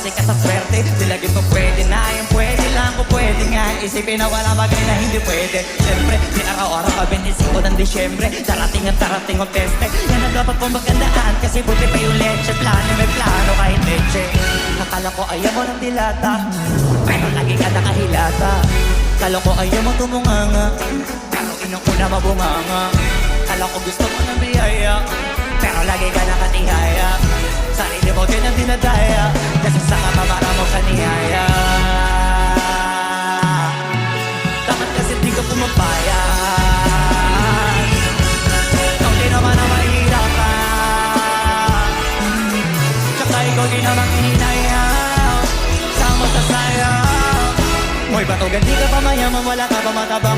base ka sa swerte. Di lagi pa pwede na yung pwede lang ko pwede nga. Isipin na wala bagay na hindi pwede. Siyempre, di araw-araw ka 25 ng Disyembre. Darating at darating ang peste. Yan ang dapat kong magandaan. Kasi buti pa yung leche. Plano may plano kahit leche. Akala ko ayaw mo ng dilata, pero lagi ka nakahilata. Kala ko ayaw mo tumunganga, pero inang una mabunganga. Kala ko gusto mo ng biyaya, pero lagi ka nakatihaya. Sarili mo din ang dinadaya, kasi sa kababara mo sa niyaya. Dapat kasi di ka pumapayag, ikaw di naman ang mahihirapan. Tsaka ikaw di naman hinayang sa mo sa sayang. Hoy, bato, gandi ka pa mayaman, wala ka pa matabang